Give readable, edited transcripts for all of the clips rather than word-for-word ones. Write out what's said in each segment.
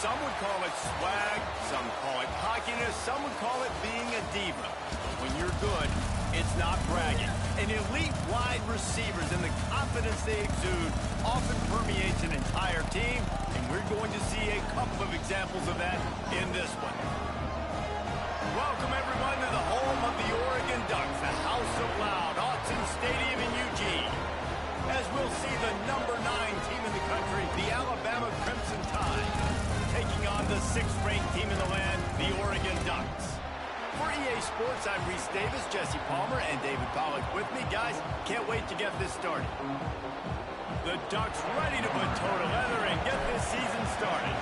Some would call it swag, some call it cockiness, some would call it being a diva. But when you're good, it's not bragging. And elite wide receivers and the confidence they exude often permeates an entire team, and we're going to see a couple of examples of that in this one. Welcome, everyone, to the home of the Oregon Ducks, the House of Loud, Autzen Stadium in Eugene. As we'll see the number 9 team in the country, the Alabama Crimson Tide, taking on the 6th-ranked team in the land, the Oregon Ducks. For EA Sports, I'm Reese Davis, Jesse Palmer, and David Pollack with me. Guys, can't wait to get this started. The Ducks ready to put toe to leather and get this season started.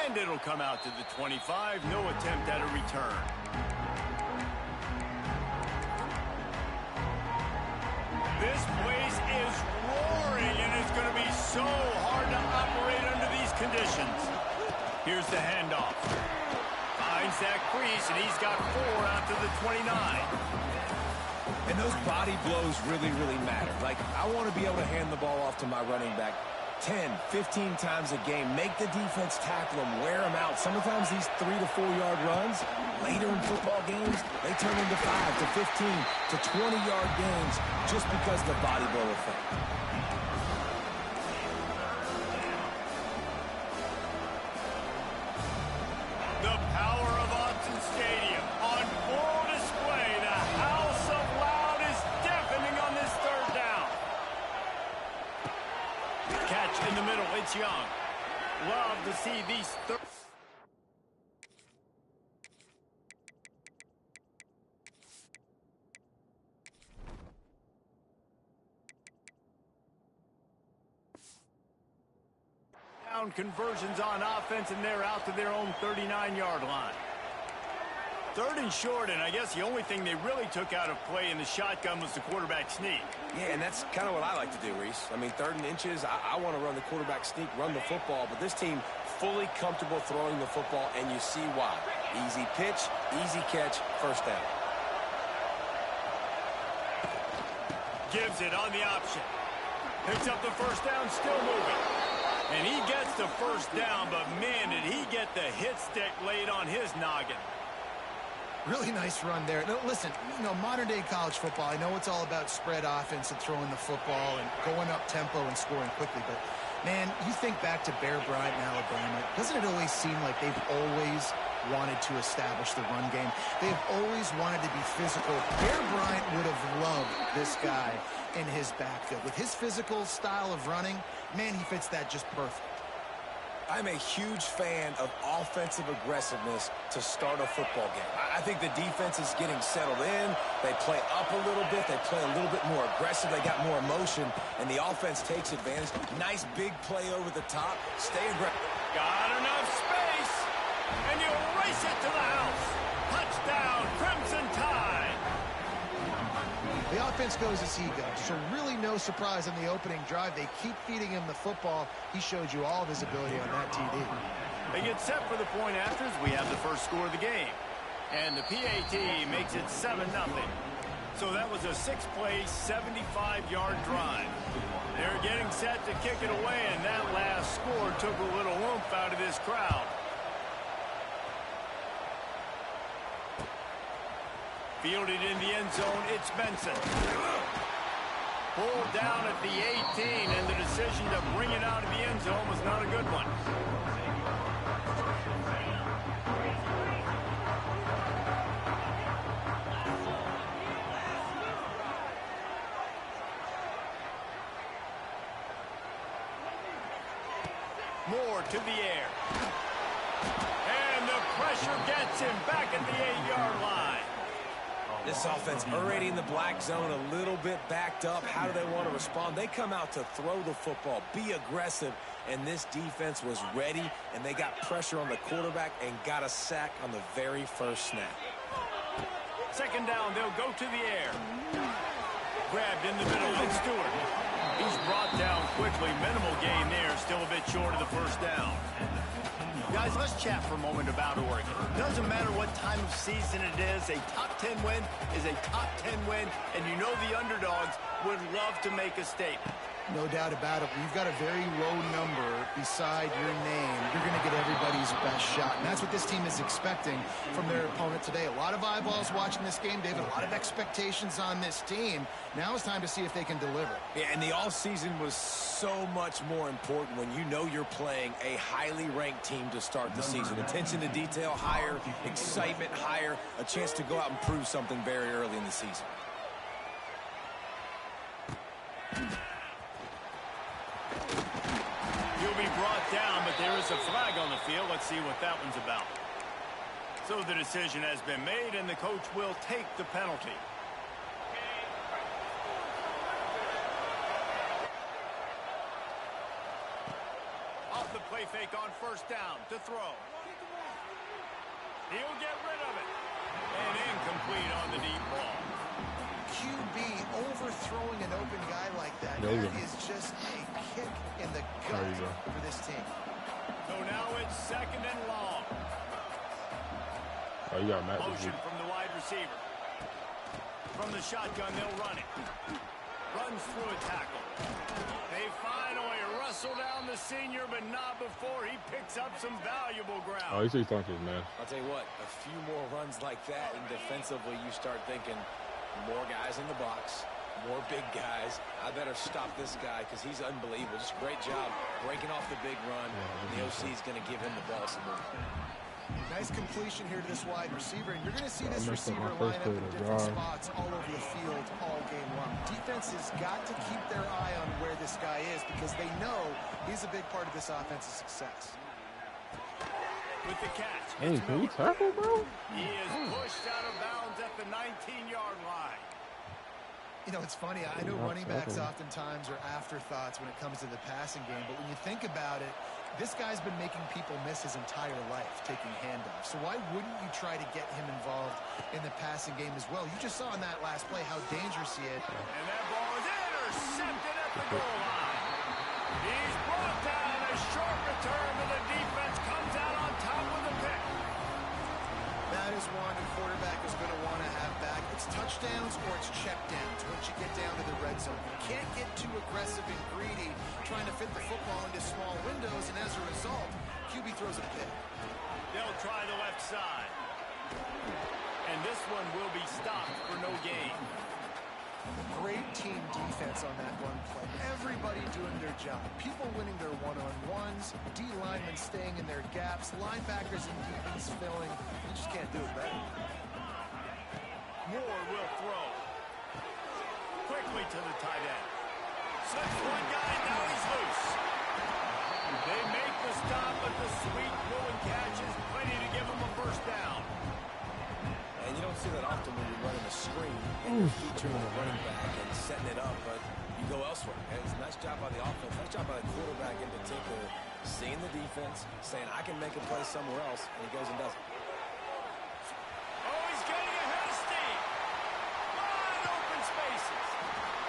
And it'll come out to the 25, no attempt at a return. This place is roaring, and it's going to be so hard to operate under these conditions. Here's the handoff. Finds that crease, and he's got 4 out to the 29. And those body blows really, really matter. Like, I want to be able to hand the ball off to my running back 10, 15 times a game. Make the defense tackle them, wear them out. Sometimes these 3 to 4 yard runs, later in football games, they turn into 5 to 15 to 20 yard games just because of the body blow effect. The power of Autzen Stadium on full display. The House of Loud is deafening on this 3rd down. Catch in the middle, it's Young. Love to see these down conversions on offense, and they're out to their own 39-yard line. 3rd and short, and I guess the only thing they really took out of play in the shotgun was the quarterback sneak. Yeah, and that's kind of what I like to do, Reese. I mean, 3rd and inches, I want to run the quarterback sneak, run the football, but this team fully comfortable throwing the football, and you see why. Easy pitch, easy catch, 1st down. Gives it on the option. Picks up the 1st down, still moving. And he gets the 1st down, but man, did he get the hit stick laid on his noggin. Really nice run there. Now, listen, you know, modern-day college football, I know it's all about spread offense and throwing the football and going up tempo and scoring quickly, but, man, you think back to Bear Bryant in Alabama, doesn't it always seem like they've always wanted to establish the run game? They've always wanted to be physical. Bear Bryant would have loved this guy in his backfield. With his physical style of running, man, he fits that just perfect. I'm a huge fan of offensive aggressiveness to start a football game. I think the defense is getting settled in. They play up a little bit. They play a little bit more aggressive. They got more emotion, and the offense takes advantage. Nice big play over the top. Stay aggressive. Got enough space, and you race it to the house. Touchdown, Crimson Tide. The offense goes as he goes, so really no surprise in the opening drive. They keep feeding him the football. He showed you all of his ability on that TD. They get set for the point afters. We have the first score of the game. And the PAT makes it 7-0. So that was a 6-play, 75-yard drive. They're getting set to kick it away, and that last score took a little oomph out of this crowd. Fielded in the end zone, it's Benson. Pulled down at the 18, and the decision to bring it out of the end zone was not a good one. Moore to the air. And the pressure gets him back at the 8-yard line. This offense already in the black zone, a little bit backed up. How do they want to respond? They come out to throw the football, be aggressive, and this defense was ready, and they got pressure on the quarterback and got a sack on the very first snap. 2nd down, they'll go to the air. Grabbed in the middle, it's Stewart. He's brought down quickly. Minimal gain there. Still a bit short of the first down. Guys, let's chat for a moment about Oregon. Doesn't matter what time of season it is, a top 10 win is a top 10 win, and you know the underdogs would love to make a statement. No doubt about it. When you've got a very low number beside your name, you're going to get everybody's best shot. And that's what this team is expecting from their opponent today. A lot of eyeballs watching this game, David. A lot of expectations on this team. Now it's time to see if they can deliver. Yeah, and the offseason was so much more important when you know you're playing a highly ranked team to start the season. Attention to detail higher, excitement higher, a chance to go out and prove something very early in the season. He'll be brought down, but there is a flag on the field. Let's see what that one's about. So the decision has been made, and the coach will take the penalty. Off the play fake on first down to throw. He'll get rid of it. And incomplete on the deep ball. QB overthrowing an open guy like that, that is just a kick in the gut for this team. So now it's second and long. Oh, you got Matt. Motion from the wide receiver. From the shotgun, they'll run it. Runs through a tackle. They finally wrestle down the senior, but not before he picks up some valuable ground. Oh, he's talking his man. I'll tell you what, a few more runs like that, and defensively you start thinking more guys in the box, more big guys. I better stop this guy because he's unbelievable. Just a great job breaking off the big run. The OC is going to give him the ball some more. Nice completion here to this wide receiver, and you're going to see this receiver line up in different spots all over the field all game long. Defense has got to keep their eye on where this guy is because they know he's a big part of this offense's success. With the catch. Hey, can you tackle, bro? He is pushed out of bounds at the 19-yard line. You know, it's funny. I know running backs oftentimes are afterthoughts when it comes to the passing game, but when you think about it, this guy's been making people miss his entire life taking handoffs. So why wouldn't you try to get him involved in the passing game as well? You just saw in that last play how dangerous he is. And that ball is intercepted at the goal line. He's brought down. A short return, but the defense comes out on top with the pick. That is one the quarterback is going to want to have back. It's touchdowns or it's checkdowns once you get down to the red zone. You can't get too aggressive and greedy trying to fit the football into small windows, and as a result, QB throws a pick. They'll try the left side. And this one will be stopped for no gain. Great team defense on that run play. Everybody doing their job. People winning their one-on-ones, D linemen staying in their gaps, linebackers and DBs filling. You just can't do it better. Moore will throw. Quickly to the tight end. Slips one guy, now he's loose. They make the stop, but the sweet throwing catch is plenty to give them a first down. And you don't see that often when you're running a screen and you're featuring the running back and setting it up, but you go elsewhere. And it's a nice job by the offense, nice job by the quarterback in particular, seeing the defense, saying, I can make a play somewhere else, and he goes and does it. Oh, he's getting ahead of steam. Wide open spaces.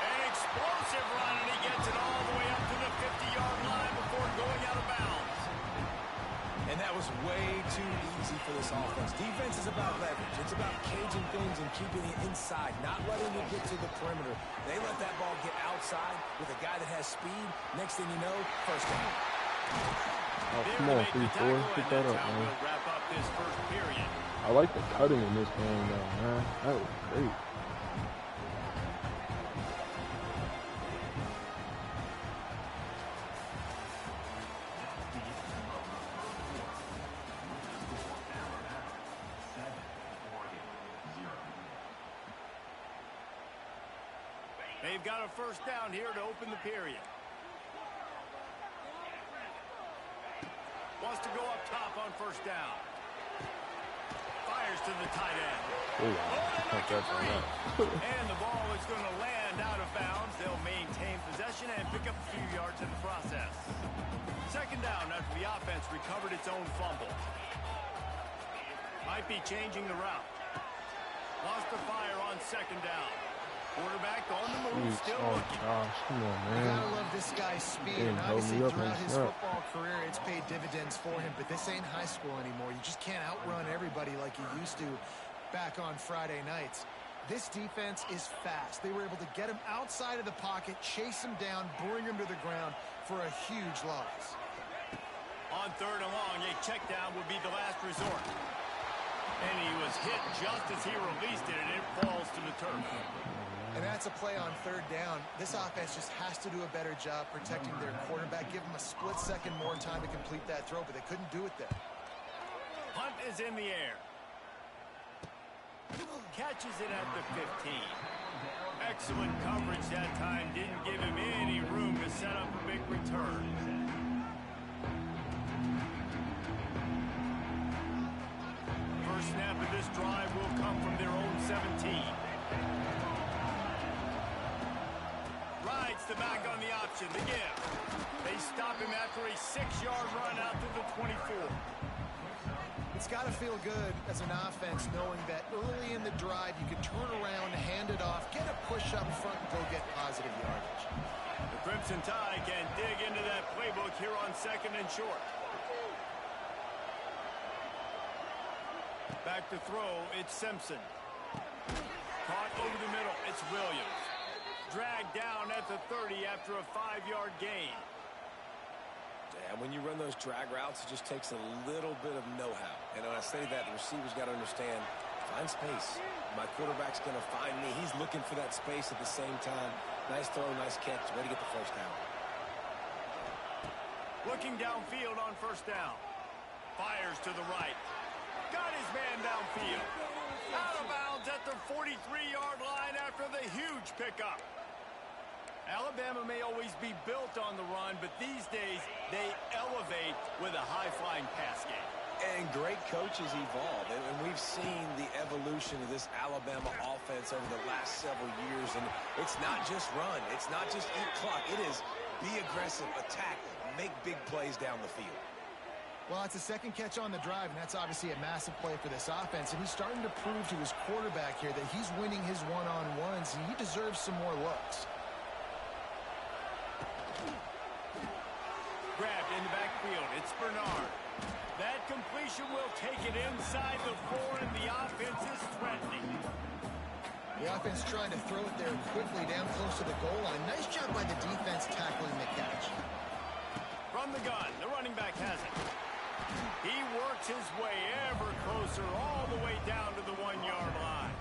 An explosive run, and he gets it all the way up to the 50-yard line before going out of bounds. And that was way too easy for this offense. Defense is about leverage. It's about caging things and keeping it inside, not letting it get to the perimeter. They let that ball get outside with a guy that has speed. Next thing you know, first down. Oh, come on, 3-4. Pick that up, man. We'll wrap up this first period. I like the cutting in this game, though, man. That was great. They've got a first down here to open the period. Wants to go up top on first down. Fires to the tight end. Oh, wow. And the ball is going to land out of bounds. They'll maintain possession and pick up a few yards in the process. Second down after the offense recovered its own fumble. Might be changing the route. Lost the fire on second down. Quarterback on the move, Jeez, still oh looking. gosh, come on, You man. gotta love this guy's speed, Didn't and hold obviously me up on throughout his snap. football career, it's paid dividends for him, but this ain't high school anymore. You just can't outrun everybody like you used to back on Friday nights. This defense is fast. They were able to get him outside of the pocket, chase him down, bring him to the ground for a huge loss. On 3rd and long, a check down would be the last resort. And he was hit just as he released it, and it falls to the turf. And that's a play on 3rd down. This offense just has to do a better job protecting their quarterback. Give them a split second more time to complete that throw, but they couldn't do it there. Punt is in the air. Catches it at the 15. Excellent coverage that time. Didn't give him any room to set up a big return. First snap of this drive will come from their own 17. Rides the back on the option. The give. They stop him after a 6-yard run out to the 24. It's got to feel good as an offense knowing that early in the drive you can turn around, hand it off, get a push up front, and go get positive yardage. The Crimson Tide can dig into that playbook here on 2nd and short. Back to throw, it's Simpson. Caught over the middle, it's Williams. Dragged down at the 30 after a 5-yard gain. And when you run those drag routes, it just takes a little bit of know-how. And when I say that, the receiver's got to understand, find space. My quarterback's going to find me. He's looking for that space at the same time. Nice throw, nice catch. Way to get the first down. Looking downfield on 1st down. Fires to the right. Got his man downfield. Out of bounds at the 43-yard line after the huge pickup. Alabama may always be built on the run, but these days they elevate with a high-flying pass game. And great coaches evolve. And we've seen the evolution of this Alabama offense over the last several years. And it's not just run. It's not just eat clock. It is be aggressive, attack, make big plays down the field. Well, it's a 2nd catch on the drive, and that's obviously a massive play for this offense. And he's starting to prove to his quarterback here that he's winning his one-on-ones, and he deserves some more looks. Grabbed in the backfield. It's Bernard. That completion will take it inside the 4, and the offense is threatening. The offense trying to throw it there quickly down close to the goal line. Nice job by the defense tackling the catch. From the gun, the running back has it. He works his way ever closer all the way down to the 1-yard line.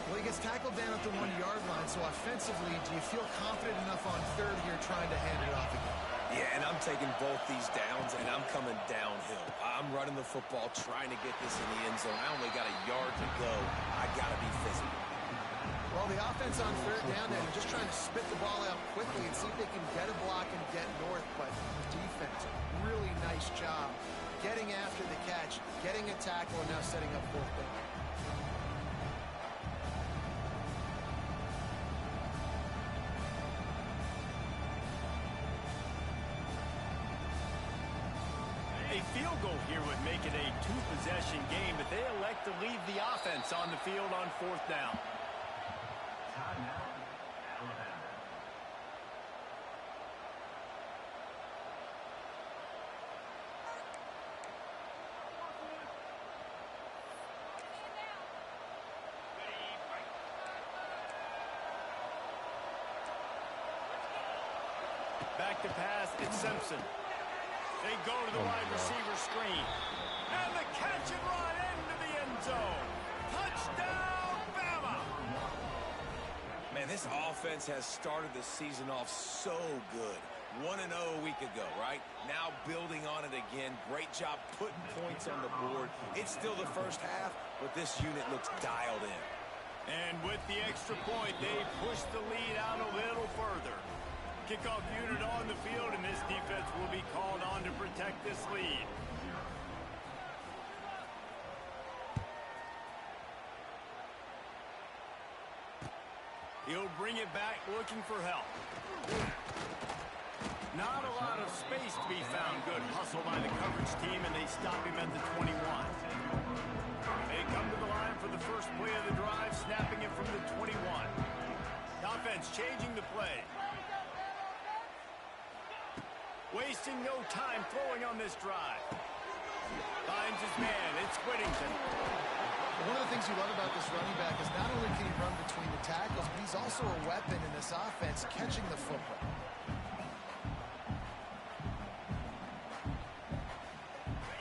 Well, he gets tackled down at the 1-yard line, so offensively, do you feel confident enough on 3rd here trying to hand it off again? Yeah, and I'm taking both these downs, and I'm coming downhill. I'm running the football, trying to get this in the end zone. I only got a yard to go. I got to be physical. Well, the offense on 3rd down there, they're just trying to spit the ball out quickly and see if they can get a block and get north, but the defense, really nice job getting after the catch, getting a tackle, and now setting up 4th down. A field goal here would make it a 2-possession game, but they elect to leave the offense on the field on 4th down. Back to pass, it's Simpson. They go to the wide receiver screen. And the catch and run into the end zone. Touchdown, Bama! Man, this offense has started the season off so good. 1-0 a week ago, right? Now building on it again. Great job putting points on the board. It's still the first half, but this unit looks dialed in. And with the extra point, they push the lead out a little further. Kickoff unit on the field, and this defense will be called on to protect this lead. He'll bring it back looking for help. Not a lot of space to be found. Good hustle by the coverage team, and they stop him at the 21. They come to the line for the first play of the drive, snapping it from the 21. Offense changing the play. Wasting no time throwing on this drive. Finds his man. It's Whittington. One of the things you love about this running back is not only can he run between the tackles, but he's also a weapon in this offense, catching the football.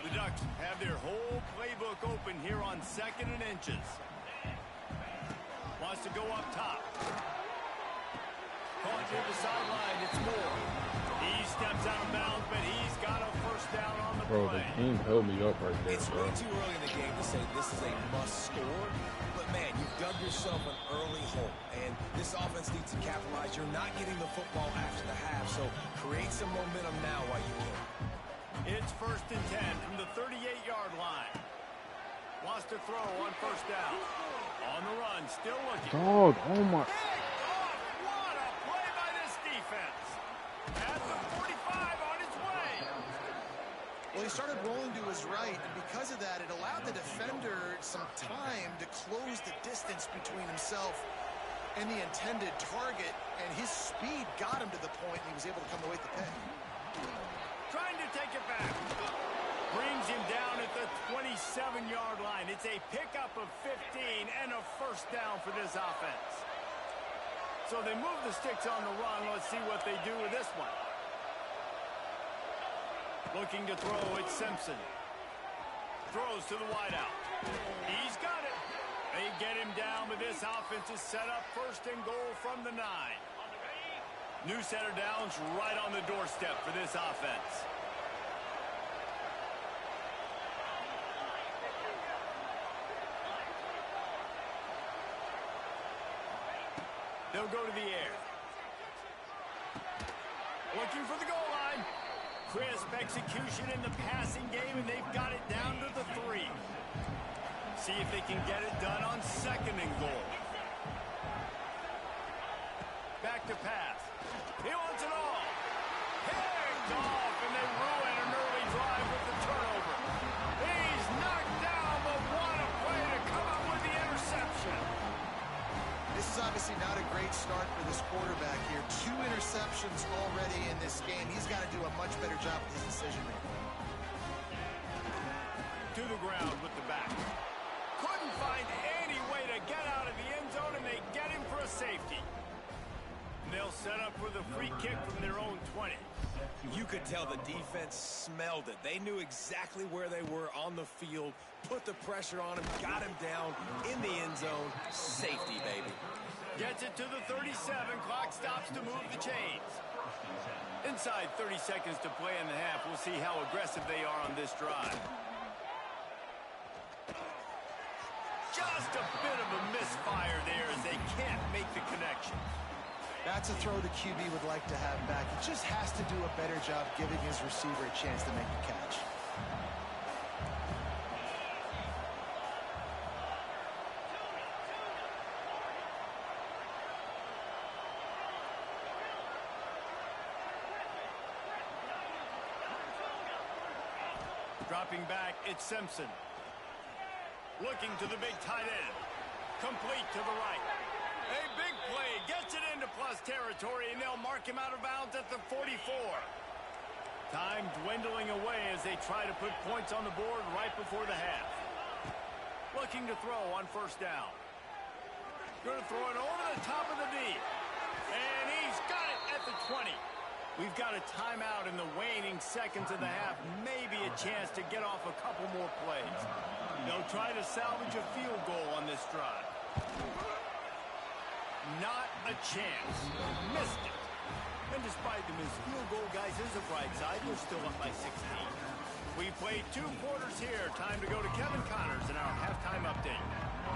The Ducks have their whole playbook open here on 2nd and inches. Wants to go up top. Caught near the sideline. It's Moore. He steps out of bounds, but he's got a first down on the Bro, the play. team held me up right there, It's bro. way too early in the game to say this is a must score, but man, you've dug yourself an early hole, and this offense needs to capitalize. You're not getting the football after the half, so create some momentum now while you can. It's 1st and 10 from the 38-yard line. Wants to throw on first down. On the run, still looking. Dog, oh my. What a play by this defense. At the 45 on its way. Well, he started rolling to his right, and because of that, it allowed the defender some time to close the distance between himself and the intended target, and his speed got him to the point, and he was able to come away with the pick. Trying to take it back. Brings him down at the 27-yard line. It's a pickup of 15 and a first down for this offense. So they move the sticks on the run. Let's see what they do with this one. Looking to throw, it's Simpson. Throws to the wideout. He's got it. They get him down, but this offense is set up 1st and goal from the 9. New set of downs right on the doorstep for this offense. They'll go to the air. Looking for the goal line. Crisp execution in the passing game, and they've got it down to the 3. See if they can get it done on 2nd and goal. Back to pass. He wants it all. Picked off, and they ruin an early drive with the turnover. He's knocked down, but what a play to come up with the interception. This is obviously not a great start for this quarterback here. 2 interceptions already in this game. He's got to do a much better job with his decision-making. To the ground with the back. Couldn't find any way to get out of the end zone, and they get him for a safety. They'll set up with a free kick from their own 20. You could tell the defense smelled it. They knew exactly where they were on the field, put the pressure on him, got him down in the end zone. Safety, baby. Gets it to the 37. Clock stops to move the chains. Inside 30 seconds to play in the half. We'll see how aggressive they are on this drive. Just a bit of a misfire there as they can't make the connection. That's a throw the QB would like to have back. He just has to do a better job giving his receiver a chance to make the catch. Dropping back, it's Simpson. Looking to the big tight end. Complete to the right. A big play, gets it into plus territory, and they'll mark him out of bounds at the 44. Time dwindling away as they try to put points on the board right before the half. Looking to throw on first down. Going to throw it over the top of the knee. And he's got it at the 20. We've got a timeout in the waning seconds of the half. Maybe a chance to get off a couple more plays. They'll try to salvage a field goal on this drive. Not a chance. Missed it. And despite the missed field goal, guys, is a bright side. They're still up by 16. We played 2 quarters here. Time to go to Kevin Connors in our halftime update.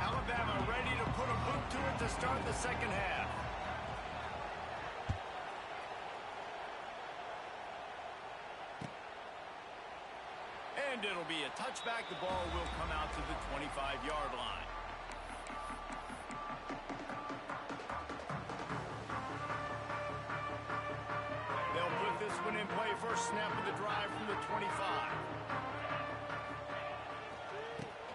Alabama ready to put a boot to it to start the second half. And it'll be a touchback. The ball will come out to the 25-yard line. They'll put this one in play. First snap of the drive from the 25.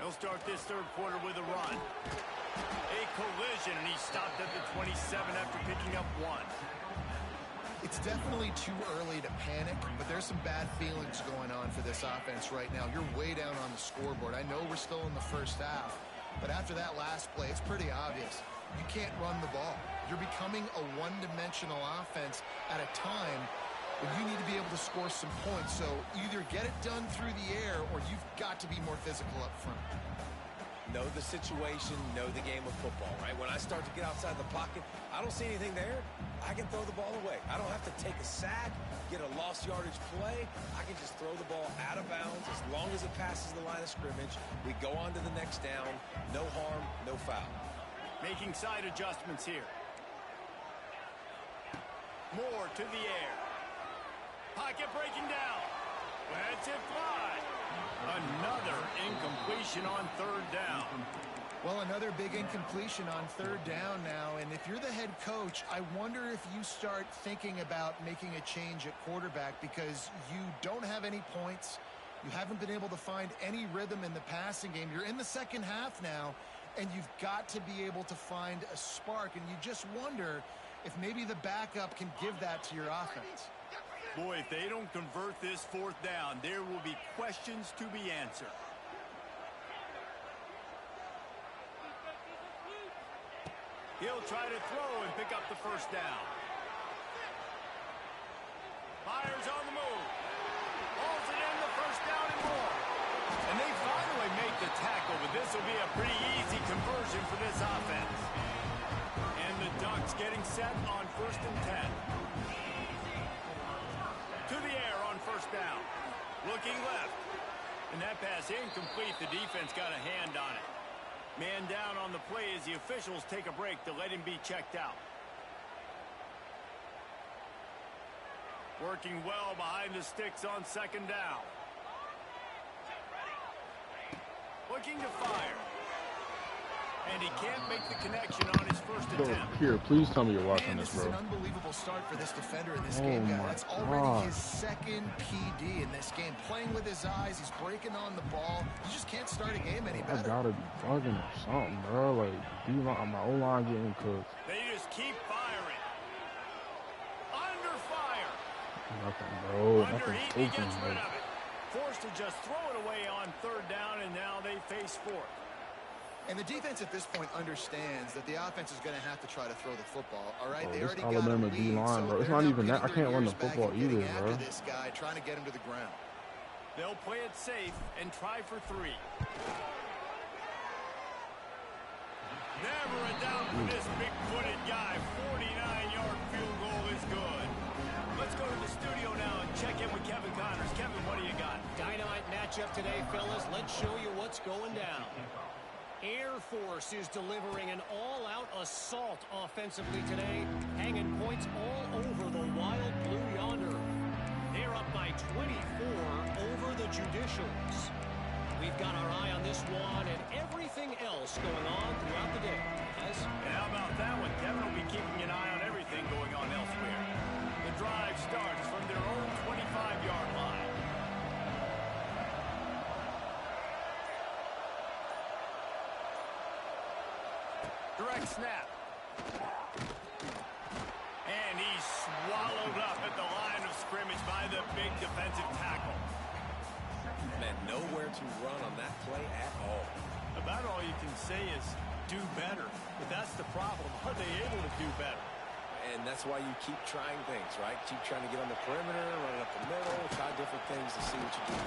They'll He'll start this third quarter with a run. A collision, and he stopped at the 27 after picking up 1. It's definitely too early to panic, but there's some bad feelings going on for this offense right now. You're way down on the scoreboard. I know we're still in the first half, but after that last play, it's pretty obvious. You can't run the ball. You're becoming a one-dimensional offense at a time when you need to be able to score some points. So either get it done through the air or you've got to be more physical up front. Know the situation, know the game of football, right? When I start to get outside the pocket, I don't see anything there, I can throw the ball away. I don't have to take a sack, get a lost yardage play. I can just throw the ball out of bounds as long as it passes the line of scrimmage. We go on to the next down. No harm, no foul. Making side adjustments here. Moore to the air. Pocket breaking down. Lets it fly. Another incompletion on third down. Well, another big incompletion on third down now, and if you're the head coach, I wonder if you start thinking about making a change at quarterback because you don't have any points. You haven't been able to find any rhythm in the passing game. You're in the second half now, and you've got to be able to find a spark, and you just wonder if maybe the backup can give that to your offense. Boy, if they don't convert this fourth down, there will be questions to be answered. He'll try to throw and pick up the first down. Fires on the move. Hauls it in, the first down and more. And they finally make the tackle, but this will be a pretty easy conversion for this offense. And the Ducks getting set on 1st and 10. To the air on first down. Looking left. And that pass incomplete. The defense got a hand on it. Man down on the play as the officials take a break to let him be checked out. Working well behind the sticks on second down. Looking to fire. And he can't make the connection on his first attempt. Here, please tell me you're watching this, This bro. is an unbelievable start for this defender in this game, guy. That's already his second PD in this game. Playing with his eyes, he's breaking on the ball. You just can't start a game any better. I gotta be bugging or something, bro. Like, my O-line getting cooked. They just keep firing. Under fire. Nothing, bro. Under Nothing's heat, he open, gets bro. rid of it. Forced to just throw it away on third down, and now they face fourth. And the defense at this point understands that the offense is going to have to try to throw the football. All right, Bro, they this already got a Alabama lead, D-line, bro. so It's they're not now even that. I getting can't their run the ears back football and getting either, bro. after this guy, trying to get him to the ground. They'll play it safe and try for 3. Never a doubt for this big-footed guy. 49-yard field goal is good. Let's go to the studio now and check in with Kevin Connors. Kevin, what do you got? Dynamite matchup today, fellas. Let's show you what's going down. Air Force is delivering an all-out assault offensively today, hanging points all over the Wild Blue yonder. They're up by 24 over the Judicials. We've got our eye on this one and everything else going on throughout the day. Yes? And how about that one? Kevin will be keeping an eye on everything going on elsewhere. The drive starts from their own 25-yard line. Direct snap. And he's swallowed up at the line of scrimmage by the big defensive tackle. Man, nowhere to run on that play at all. About all you can say is do better. But that's the problem. Are they able to do better? And that's why you keep trying things, right? Keep trying to get on the perimeter, run it up the middle, try different things to see what you do.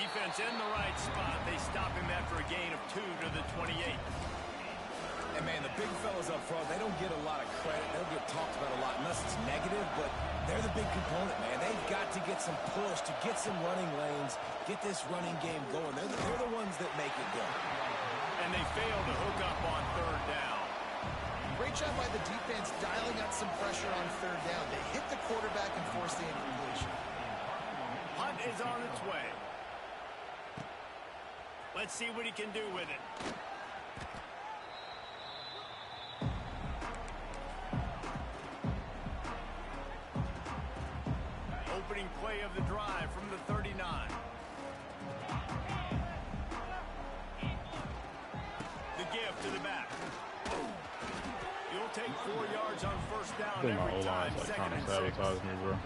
Defense in the right spot. They stop him after a gain of 2 to the 28. And, man, the big fellas up front, they don't get a lot of credit. They don't get talked about a lot unless it's negative, but they're the big component, man. They've got to get some push, to get some running lanes, get this running game going. They're the ones that make it go. And they fail to hook up on third down. Great job by the defense dialing up some pressure on third down. They hit the quarterback and forced the incompletion. Hunt is on its way. Let's see what he can do with it. Opening play of the drive from the 39. to the back. You'll take 4 yards on first down I think my every time. O-line's like Second trying to and 6. sabotage me, bro.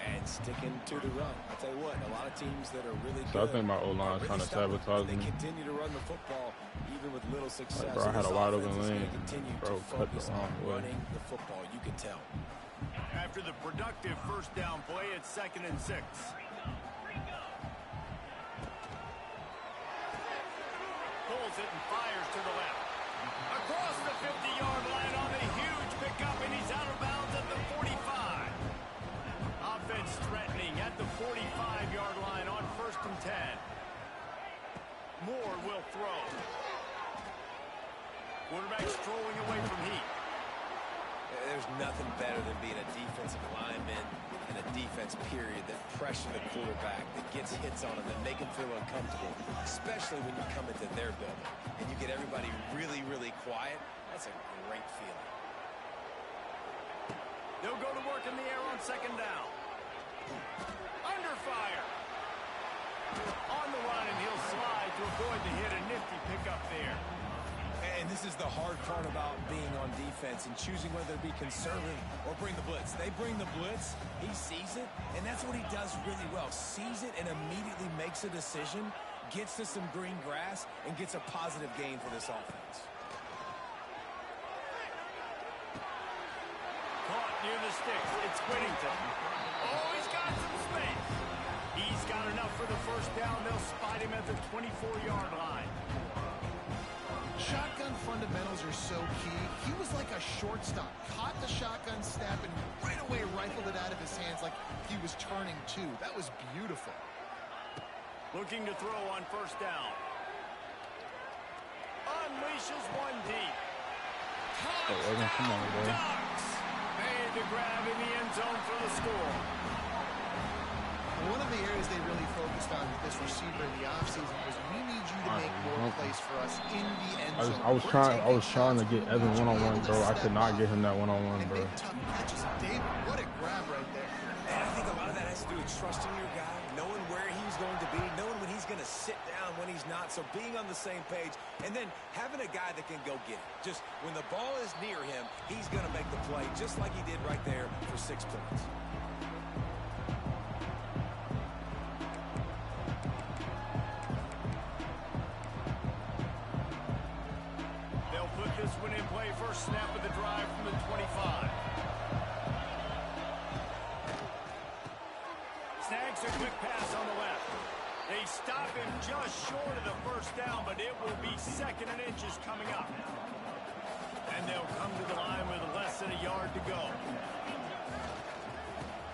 And sticking to the run. I'll tell you what, a lot of teams that are really So I good think my O-line's really trying to stubborn. sabotage They me. continue to run the football even with little success. Like, bro, I had This a wide open offense is lane. gonna continue Bro, to cut the focus wrong on way. running the football. You can tell. After the productive first down play, it's 2nd and 6. Pulls it and fires to the left. Across the 50-yard line on a huge pickup, and he's out of bounds at the 45. Offense threatening at the 45-yard line on 1st and 10. Moore will throw. Quarterback strolling away from Heat. There's nothing better than being a defensive lineman and a defense period that pressure the quarterback, that gets hits on him, that make him feel uncomfortable, especially when you come into their building and you get everybody really, really quiet. That's a great feeling. They'll go to work in the air on 2nd down. Under fire. On the run, and he'll slide to avoid the hit. A nifty pickup there. And this is the hard part about being on defense and choosing whether to be conservative or bring the blitz. They bring the blitz, he sees it, and that's what he does really well. Sees it and immediately makes a decision, gets to some green grass, and gets a positive gain for this offense. Caught near the sticks. It's Whittington. Oh, he's got some space. He's got enough for the first down. They'll spot him at the 24-yard line. Shotgun fundamentals are so key. He was like a shortstop. Caught the shotgun snap and right away rifled it out of his hands like he was turning two. That was beautiful. Looking to throw on 1st down. Unleashes one deep. Oh, Evan, come on, bro. Ducks. Made the grab in the end zone for the score. One of the areas they really focused on with this receiver in the offseason was we need you to make more plays for us in the end zone. I was trying to get Evan one-on-one, bro. I could not get him that one-on-one, bro. Tough catches. David, what a grab right there. And I think a lot of that has to do with trusting your guy, knowing where he's going to be, knowing when he's going to sit down, when he's not, so being on the same page, and then having a guy that can go get it. Just when the ball is near him, he's going to make the play, just like he did right there for 6 points. This one in play, first snap of the drive from the 25. Snags a quick pass on the left. They stop him just short of the first down, but it will be 2nd and inches coming up. And they'll come to the line with less than a yard to go.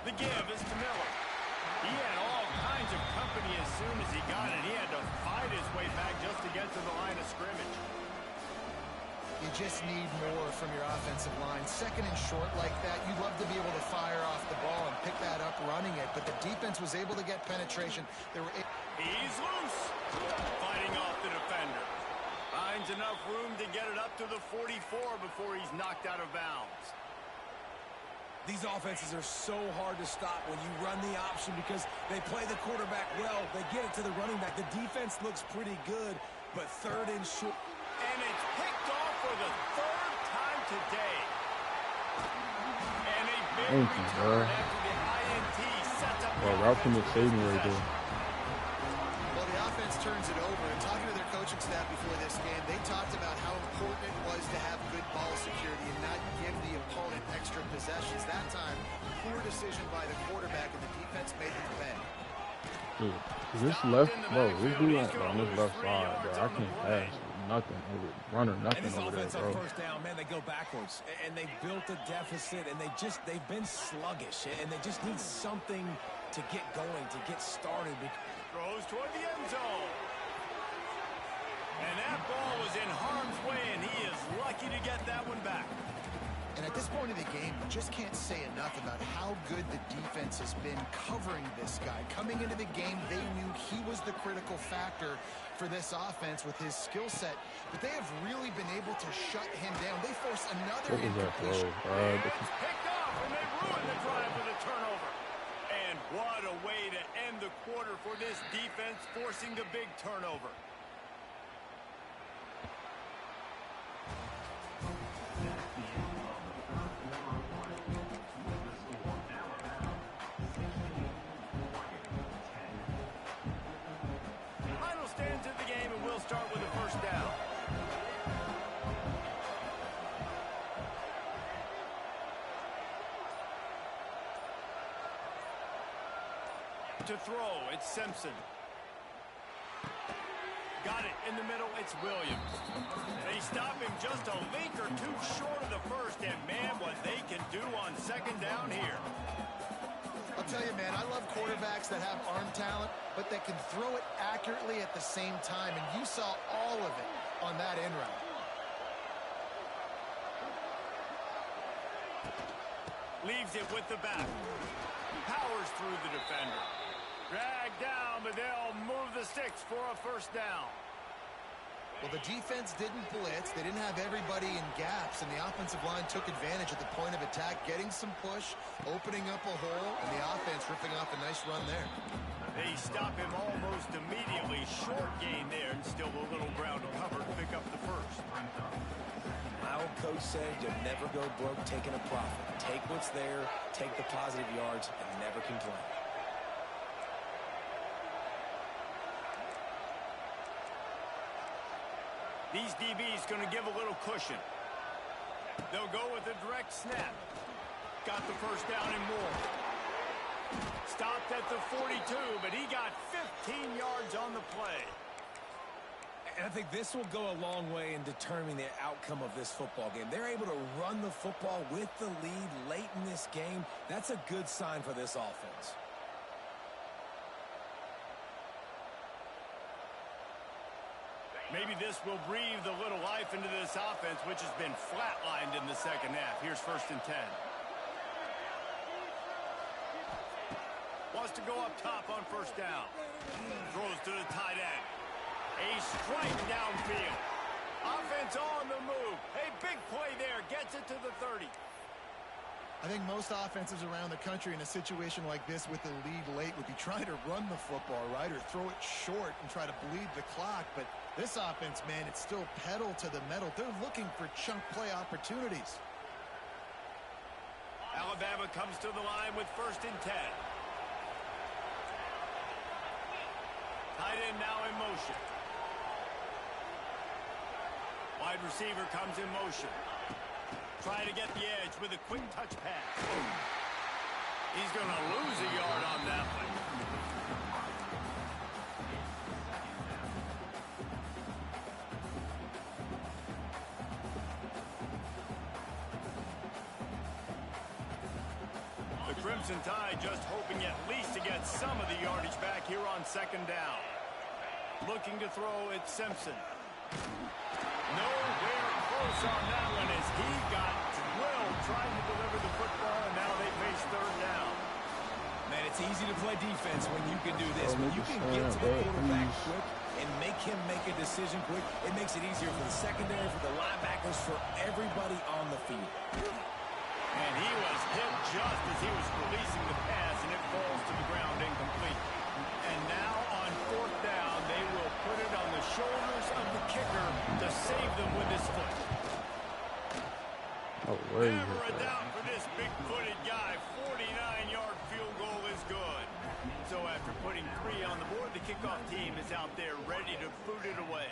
The give is to Miller. He had all kinds of company as soon as he got it. He had to fight his way back just to get to the line of scrimmage. You just need more from your offensive line. 2nd and short like that, you'd love to be able to fire off the ball and pick that up running it, but the defense was able to get penetration. He's loose. Fighting off the defender. Finds enough room to get it up to the 44 before he's knocked out of bounds. These offenses are so hard to stop when you run the option because they play the quarterback well. They get it to the running back. The defense looks pretty good, but 3rd and short. And it's picked off for the 3rd time today. And a big return after the INT sets up. Well, Ralph can save me right there. Well, the offense turns it over. And talking to their coaching staff before this game, they talked about how important it was to have good ball security and not give the opponent extra possessions. That time, poor decision by the quarterback, and the defense made them pay. Dude, this left, bro, this dude on this left side, bro, I can't pass nothing over, runner, nothing and this over there, offense bro. on 1st down, man, they go backwards, and they built a deficit, and they've been sluggish, and they just need something to get going, to get started. Throws toward the end zone. And that ball was in harm's way, and he is lucky to get that one back. And at this point of the game, you just can't say enough about how good the defense has been covering this guy. Coming into the game, they knew he was the critical factor for this offense with his skill set. But they have really been able to shut him down. They force another incompletion. It's picked off, and they ruin the drive with a turnover. And what a way to end the quarter for this defense, forcing the big turnover. they'll start with a first down. To throw, it's Simpson. Got it in the middle, it's Williams. They stop him just a link or two short of the first, and man, what they can do on second down here. I'll tell you, man, I love quarterbacks that have arm talent, but that can throw it accurately at the same time, and you saw all of it on that end route. Leaves it with the back. Powers through the defender. Dragged down, but they'll move the sticks for a first down. Well, the defense didn't blitz. They didn't have everybody in gaps, and the offensive line took advantage at the point of attack, getting some push, opening up a hole, and the offense ripping off a nice run there. They stop him almost immediately. Short gain there, and still a little ground to cover to pick up the first. My old coach said you'll never go broke taking a profit. Take what's there, take the positive yards, and never complain. These DBs going to give a little cushion. They'll go with a direct snap. Got the first down and more. Stopped at the 42, but he got 15 yards on the play. And I think this will go a long way in determining the outcome of this football game. They're able to run the football with the lead late in this game. That's a good sign for this offense. Maybe this will breathe a little life into this offense, which has been flatlined in the second half. Here's 1st and 10. Wants to go up top on first down. Throws to the tight end. A strike downfield. Offense on the move. A big play there. Gets it to the 30. I think most offenses around the country in a situation like this with the lead late would be trying to run the football, right, or throw it short and try to bleed the clock. But this offense, man, it's still pedal to the metal. They're looking for chunk play opportunities. Alabama comes to the line with 1st and 10. Tight end now in motion. Wide receiver comes in motion. Trying to get the edge with a quick touch pass. He's going to lose a yard on that one. The Crimson Tide just hoping at least to get some of the yardage back here on second down. Looking to throw, it's Simpson. Nowhere close on that one as he got drilled trying to deliver the football, and now they face third down. Man, it's easy to play defense when you can do this. When you can get to the quarterback quick and make him make a decision quick, it makes it easier for the secondary, for the linebackers, for everybody on the field. And he was hit just as he was releasing the pass, and it falls to the ground incomplete. And now on fourth down, they will put it on the shoulders of the kicker to save them with his foot. Never a doubt for this big-footed guy. 49-yard field goal is good. So after putting 3 on the board, the kickoff team is out there ready to boot it away.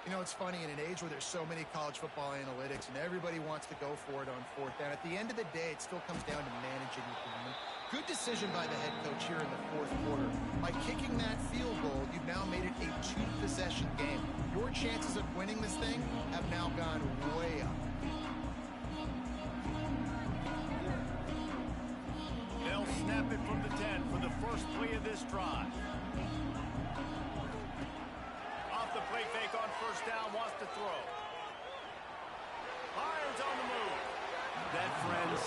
You know, it's funny, in an age where there's so many college football analytics and everybody wants to go for it on fourth down, at the end of the day, it still comes down to managing the game. Good decision by the head coach here in the fourth quarter. By kicking that field goal, you've now made it a 2-possession game. Your chances of winning this thing have now gone way up. They'll snap it from the 10 for the first play of this drive. Off the play fake on first down, wants to throw. Irons on the move. That, friends,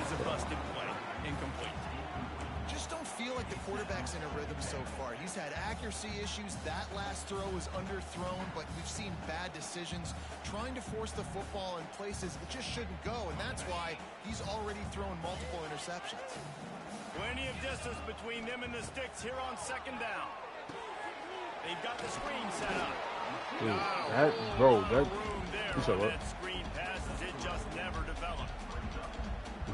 is a busted play. Incomplete. Just don't feel like the quarterback's in a rhythm so far. He's had accuracy issues. That last throw was underthrown, but we've seen bad decisions trying to force the football in places it just shouldn't go, and that's why he's already thrown multiple interceptions. Plenty of distance between them and the sticks here on second down. They've got the screen set up. Dude, that room there on that screen passes. It just never developed.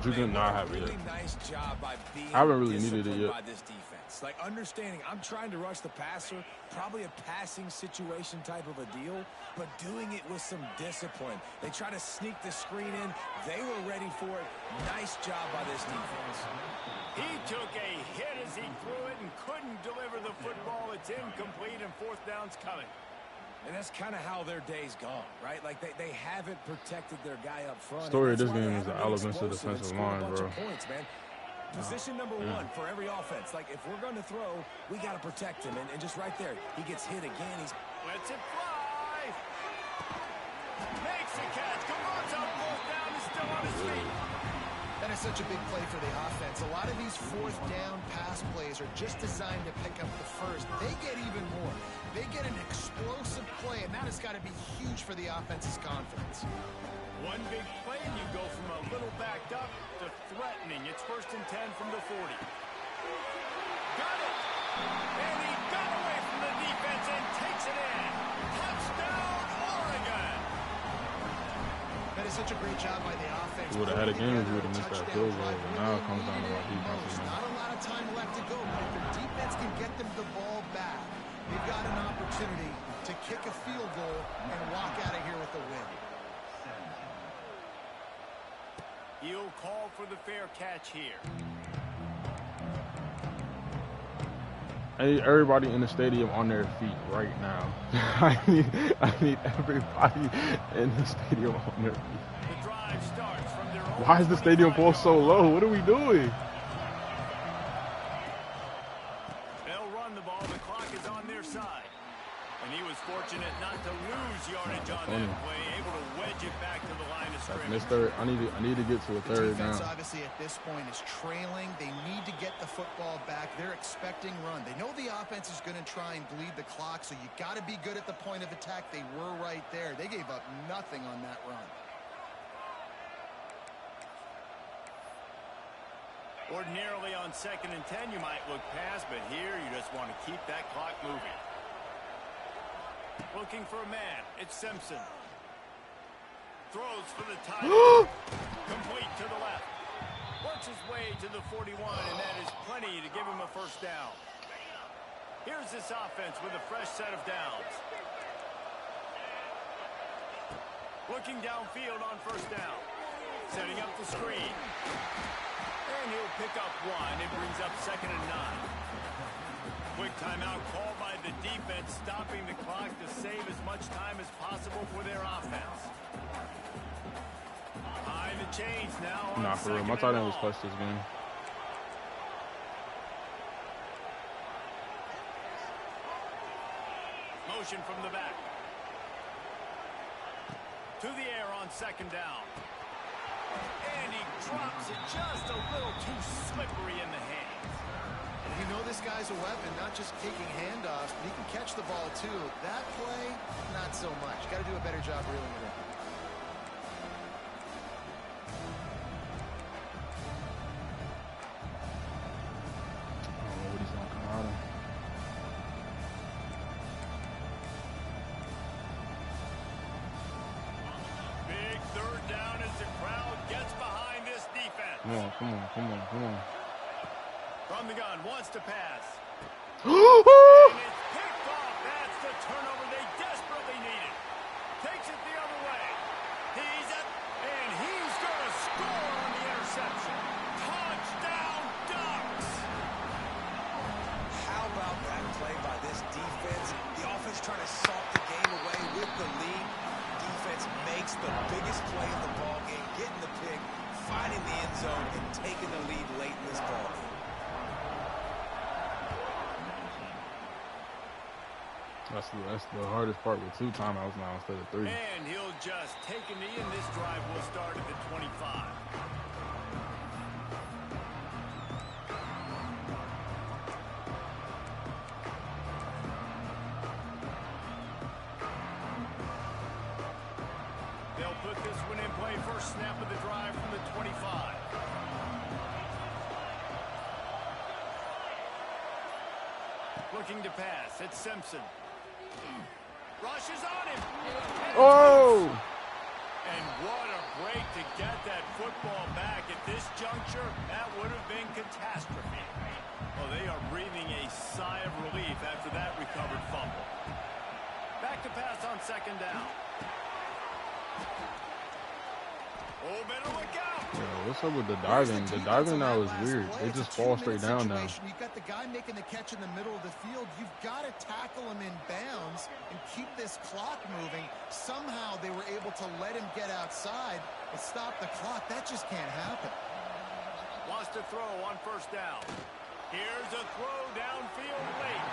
you did not have it. Really nice job by being I haven't really needed it disciplined yet. by this defense. Like understanding, I'm trying to rush the passer, probably a passing situation type of a deal, but doing it with some discipline. They try to sneak the screen in. They were ready for it. Nice job by this defense. He took a hit as he threw it and couldn't deliver the football. It's incomplete and fourth down's coming. And that's kind of how their day's gone, right? Like they haven't protected their guy up front. Story of this game is the Alabama defensive line, bro. Points, man. Position number one for every offense. Like, if we're going to throw, we got to protect him. And just right there, he gets hit again. He's lets it fly. Makes the catch. Converts on fourth down. Is still on his feet. That is such a big play for the offense. A lot of these fourth down pass plays are just designed to pick up the first. They get even more. They get an explosive play, and that has got to be huge for the offense's confidence. One big play, and you go from a little backed up to threatening. It's 1st and 10 from the 40. Got it! And he got away from the defense and takes it in. Touchdown, Oregon! That is such a great job by the offense. We would have had a game if we would have missed that field goal, but now it comes down to our defense. Not a lot of time left to go, but if their defense can get them the ball back, they've got an opportunity to kick a field goal and walk out of here with a win. He'll call for the fair catch here. I need everybody in the stadium on their feet right now. I need everybody in the stadium on their feet. The drive starts from their own. Why is the stadium ball so low? What are we doing? They'll run the ball. The clock is on their side. And he was fortunate not to lose yardage on that play, able to wedge it back to the line of scrimmage. I need to get to a third down. The defense obviously at this point is trailing. They need to get the football back. They're expecting run. They know the offense is going to try and bleed the clock, so you got to be good at the point of attack. They were right there. They gave up nothing on that run. Ordinarily on 2nd and 10, you might look past, but here you just want to keep that clock moving. Looking for a man. It's Simpson. Throws for the tight. Complete to the left. Works his way to the 41, and that is plenty to give him a first down. Here's this offense with a fresh set of downs. Looking downfield on first down. Setting up the screen. And he'll pick up one. It brings up 2nd and 9. Quick timeout called by the defense, stopping the clock to save as much time as possible for their offense. Behind the chains now. Nah, for real. My tight end was clutch this game. Motion from the back. To the air on 2nd down. And he drops it just a little too slippery in the hands. You know this guy's a weapon, not just taking handoffs, but he can catch the ball too. That play, not so much. Got to do a better job reeling it in. I don't know what he's going to come out of. Big 3rd down as the crowd gets behind this defense. Come on. From the gun, wants to pass. And it's picked off. That's the turnover they desperately needed. Takes it the other way. And he's going to score on the interception. Touchdown, Ducks! How about that play by this defense? The offense trying to salt the game away with the lead. Defense makes the biggest play of the ball game, getting the pick, finding the end zone, and taking the lead late in this ball game. That's the hardest part with 2 timeouts now instead of 3. And he'll just take a knee, and this drive will start at the 25. They'll put this one in play. First snap of the drive from the 25. Looking to pass. It's Simpson. Rushes on him. Oh! And what a break to get that football back at this they are breathing a sigh of relief after that recovered fumble. Back to pass on second down. Oh, better look out. Yo, what's up with the diving? The diving now is weird. They just fall straight down now. You've got the guy making the catch in the middle of the field. You've got to tackle him in bounds and keep this clock moving. Somehow they were able to let him get outside and stop the clock. That just can't happen. Wants to throw on first down. Here's a throw downfield late.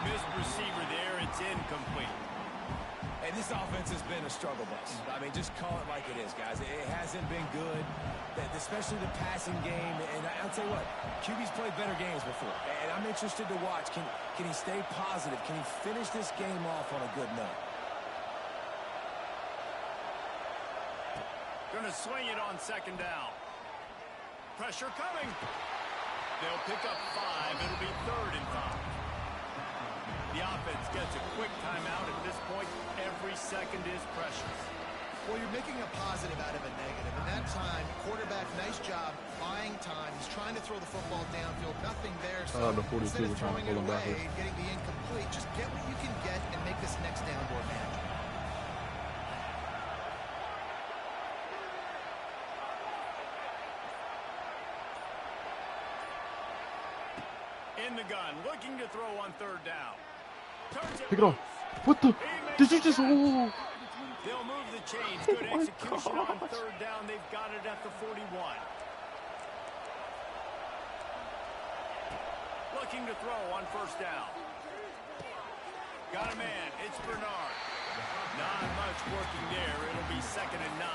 Missed receiver there. It's incomplete. And this offense has been a struggle bus. I mean, just call it like it is, guys. It hasn't been good, especially the passing game. And I'll tell you what, QB's played better games before. And I'm interested to watch. Can he stay positive? Can he finish this game off on a good note? Gonna swing it on second down. Pressure coming. They'll pick up 5. It'll be 3rd and 5. The offense gets a quick timeout. At this point, every second is precious. Well, you're making a positive out of a negative. In that time, quarterback, nice job buying time. He's trying to throw the football downfield. Nothing there. So the 42 instead of was trying to throwing pull it him away, backwards. getting the incomplete, just get what you can get and make this next down more manageable. In the gun, looking to throw on 3rd down. Pick it off. What the? Did you just? Oh. They'll move the chains. Good execution on 3rd down. They've got it at the 41. Looking to throw on first down. Got a man. It's Bernard. Not much working there. It'll be 2nd and 9.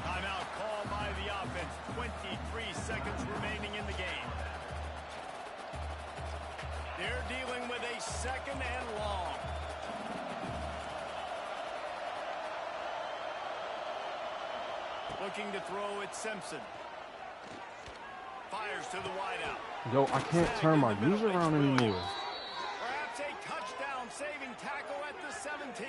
Timeout called by the offense. 23 seconds remaining in the game. They're dealing with a 2nd and long. Looking to throw it, Simpson. Fires to the wideout. Yo, I can't turn my user around anymore. Perhaps a touchdown-saving tackle at the 17.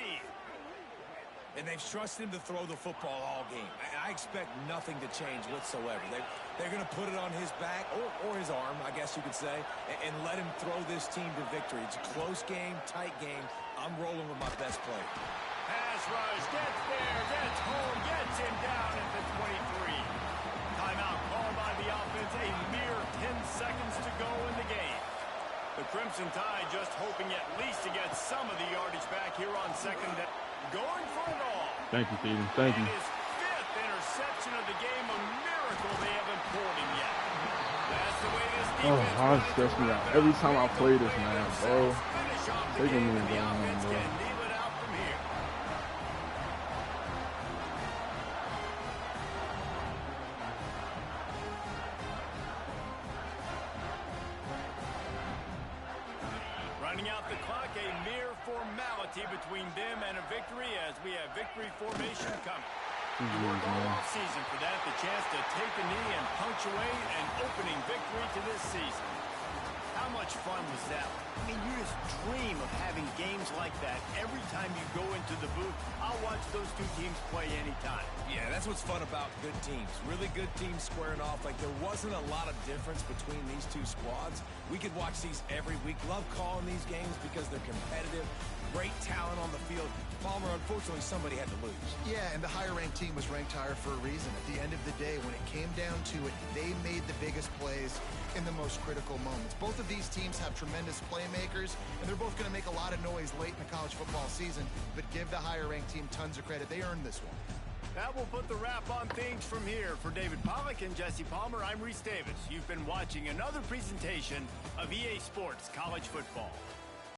And they've trusted him to throw the football all game. I expect nothing to change whatsoever. They're going to put it on his back, or his arm, I guess you could say, and let him throw this team to victory. It's a close game, tight game. I'm rolling with my best player. Pass rush, gets there, gets home, gets him down at the 23. Timeout called by the offense. A mere 10 seconds to go in the game. The Crimson Tide just hoping at least to get some of the yardage back here on second down. Going for it all. Thank you, Steven. Thank you. And his 5th interception of the game. A miracle they haven't pulled him yet. That's the way this defense Oh, it stress me out every time I play this, man, bro. Finish off the Taking game, me and the down, offense bro. can kneel it out from here. Running out the clock, a mere formality between them and a victory as we have victory formation coming. We worked all season for that, the chance to take a knee and punctuate an opening victory to this season. How much fun was that? I mean, you just dream of having games like that every time you go into the booth. I'll watch those two teams play anytime. Yeah, that's what's fun about good teams. Really good teams squaring off. Like, there wasn't a lot of difference between these two squads. We could watch these every week. Love calling these games because they're competitive. Great talent on the field. Palmer, unfortunately, somebody had to lose. Yeah, and the higher-ranked team was ranked higher for a reason. At the end of the day, when it came down to it, they made the biggest plays in the most critical moments. Both of these teams have tremendous playmakers, and they're both going to make a lot of noise late in the college football season, but give the higher-ranked team tons of credit. They earned this one. That will put the wrap on things from here. For David Pollack and Jesse Palmer, I'm Reese Davis. You've been watching another presentation of EA Sports College Football.